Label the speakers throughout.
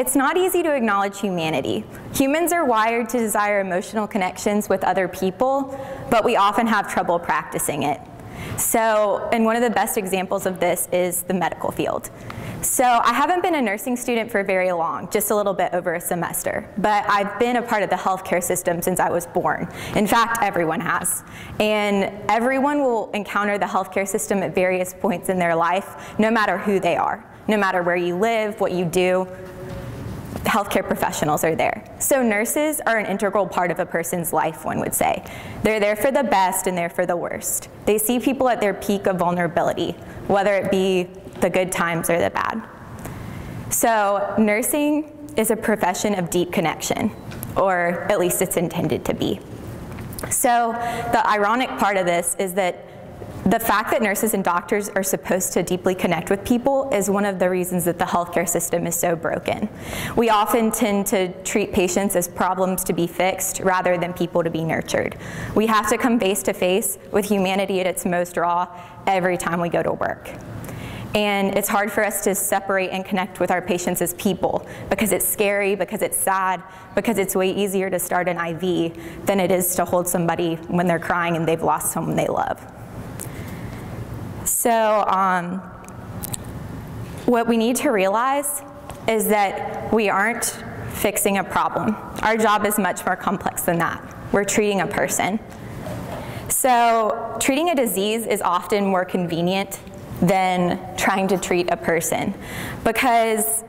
Speaker 1: it's not easy to acknowledge humanity. Humans are wired to desire emotional connections with other people, but we often have trouble practicing it. So, and one of the best examples of this is the medical field. So I haven't been a nursing student for very long, just a little bit over a semester, but I've been a part of the healthcare system since I was born. In fact, everyone has. And everyone will encounter the healthcare system at various points in their life, no matter who they are, no matter where you live, what you do. Healthcare professionals are there. So nurses are an integral part of a person's life, one would say. They're there for the best and they're for the worst. They see people at their peak of vulnerability, whether it be the good times or the bad. So nursing is a profession of deep connection, or at least it's intended to be. So the ironic part of this is that the fact that nurses and doctors are supposed to deeply connect with people is one of the reasons that the healthcare system is so broken. We often tend to treat patients as problems to be fixed rather than people to be nurtured. We have to come face to face with humanity at its most raw every time we go to work. And it's hard for us to separate and connect with our patients as people because it's scary, because it's sad, because it's way easier to start an IV than it is to hold somebody when they're crying and they've lost someone they love. So what we need to realize is that we aren't fixing a problem. Our job is much more complex than that. We're treating a person. So treating a disease is often more convenient than trying to treat a person because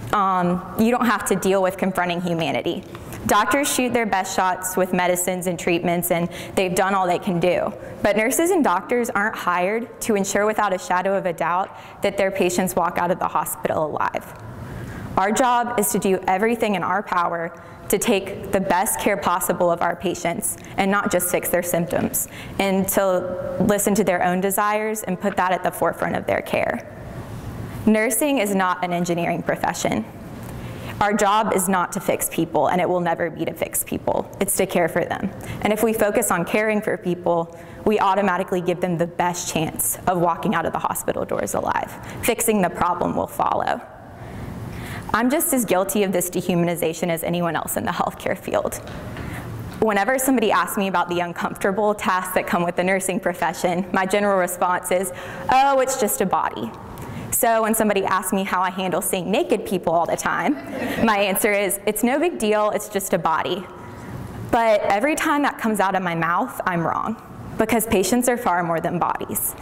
Speaker 1: you don't have to deal with confronting humanity. Doctors shoot their best shots with medicines and treatments, and they've done all they can do. But nurses and doctors aren't hired to ensure without a shadow of a doubt that their patients walk out of the hospital alive. Our job is to do everything in our power to take the best care possible of our patients and not just fix their symptoms, and to listen to their own desires and put that at the forefront of their care. Nursing is not an engineering profession. Our job is not to fix people, and it will never be to fix people. It's to care for them. And if we focus on caring for people, we automatically give them the best chance of walking out of the hospital doors alive. Fixing the problem will follow. I'm just as guilty of this dehumanization as anyone else in the healthcare field. Whenever somebody asks me about the uncomfortable tasks that come with the nursing profession, my general response is, oh, it's just a body. So when somebody asks me how I handle seeing naked people all the time, my answer is, it's no big deal, it's just a body. But every time that comes out of my mouth, I'm wrong, because patients are far more than bodies.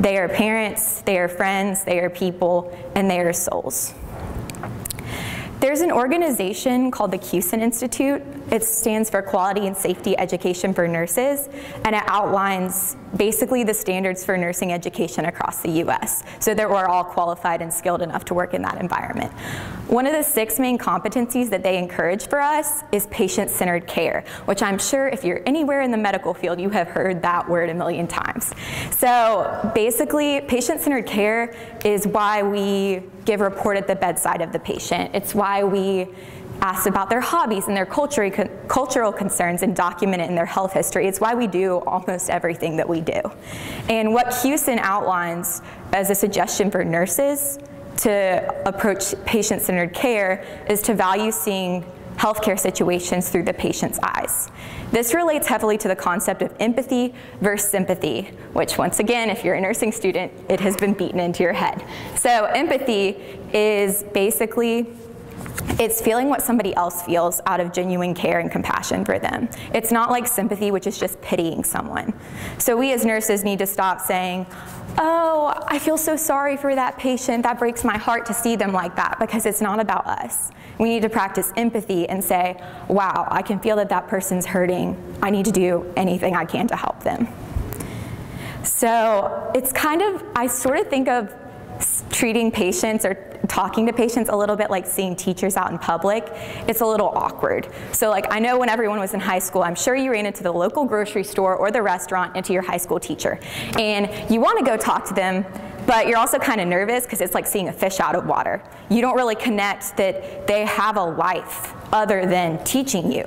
Speaker 1: They are parents, they are friends, they are people, and they are souls. There's an organization called the CUSIN Institute. It stands for Quality and Safety Education for Nurses, and it outlines basically the standards for nursing education across the US, so that we're all qualified and skilled enough to work in that environment. One of the 6 main competencies that they encourage for us is patient-centered care, which I'm sure if you're anywhere in the medical field, you have heard that word a million times. So basically, patient-centered care is why we give report at the bedside of the patient. It's why we ask about their hobbies and their cultural concerns and document it in their health history. It's why we do almost everything that we do. And what CUSIN outlines as a suggestion for nurses to approach patient-centered care is to value seeing healthcare situations through the patient's eyes. This relates heavily to the concept of empathy versus sympathy, which once again, if you're a nursing student, it has been beaten into your head. So empathy is basically, it's feeling what somebody else feels out of genuine care and compassion for them. It's not like sympathy, which is just pitying someone. So we as nurses need to stop saying, oh, I feel so sorry for that patient. That breaks my heart to see them like that, because it's not about us. We need to practice empathy and say, wow, I can feel that that person's hurting. I need to do anything I can to help them. So it's kind of, I sort of think of treating patients or talking to patients a little bit like seeing teachers out in public. It's a little awkward. So like, I know when everyone was in high school, I'm sure you ran into the local grocery store or the restaurant into your high school teacher. And you want to go talk to them, but you're also kind of nervous because it's like seeing a fish out of water. You don't really connect that they have a life other than teaching you.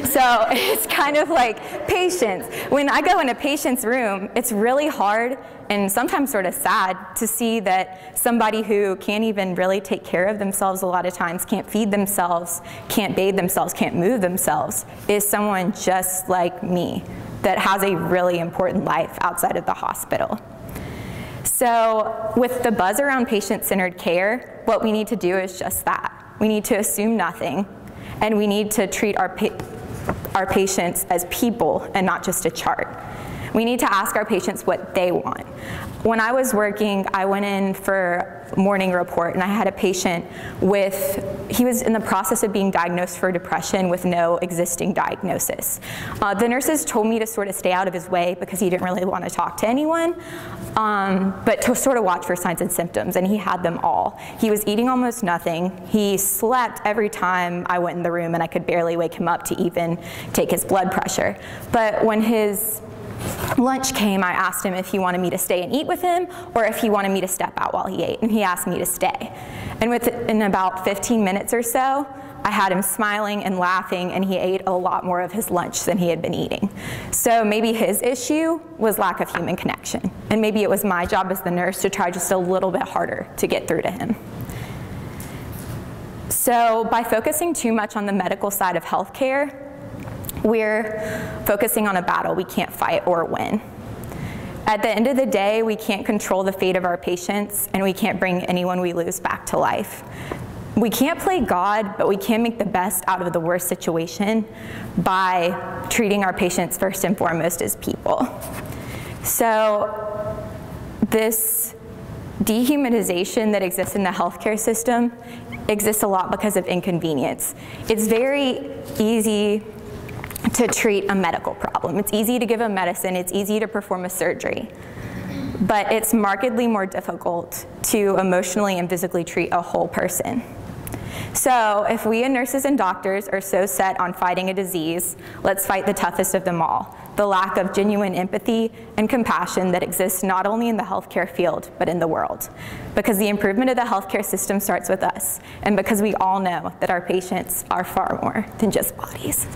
Speaker 1: So it's kind of like patients. When I go in a patient's room, it's really hard and sometimes sort of sad to see that somebody who can't even really take care of themselves a lot of times, can't feed themselves, can't bathe themselves, can't move themselves, is someone just like me that has a really important life outside of the hospital. So with the buzz around patient-centered care, what we need to do is just that. We need to assume nothing, and we need to treat our patients as people and not just a chart. We need to ask our patients what they want. When I was working, I went in for a morning report, and I had a patient he was in the process of being diagnosed for depression with no existing diagnosis. The nurses told me to sort of stay out of his way because he didn't really want to talk to anyone, but to sort of watch for signs and symptoms, and he had them all. He was eating almost nothing. He slept every time I went in the room, and I could barely wake him up to even take his blood pressure. But when his lunch came, I asked him if he wanted me to stay and eat with him or if he wanted me to step out while he ate, and he asked me to stay. And in about 15 minutes or so, I had him smiling and laughing, and he ate a lot more of his lunch than he had been eating. So maybe his issue was lack of human connection, and maybe it was my job as the nurse to try just a little bit harder to get through to him. So by focusing too much on the medical side of healthcare, we're focusing on a battle we can't fight or win. At the end of the day, we can't control the fate of our patients, and we can't bring anyone we lose back to life. We can't play God, but we can make the best out of the worst situation by treating our patients first and foremost as people. So this dehumanization that exists in the healthcare system exists a lot because of inconvenience. It's very easy to treat a medical problem. It's easy to give a medicine, it's easy to perform a surgery, but it's markedly more difficult to emotionally and physically treat a whole person. So if we as nurses and doctors are so set on fighting a disease, let's fight the toughest of them all, the lack of genuine empathy and compassion that exists not only in the healthcare field, but in the world. Because the improvement of the healthcare system starts with us, and because we all know that our patients are far more than just bodies.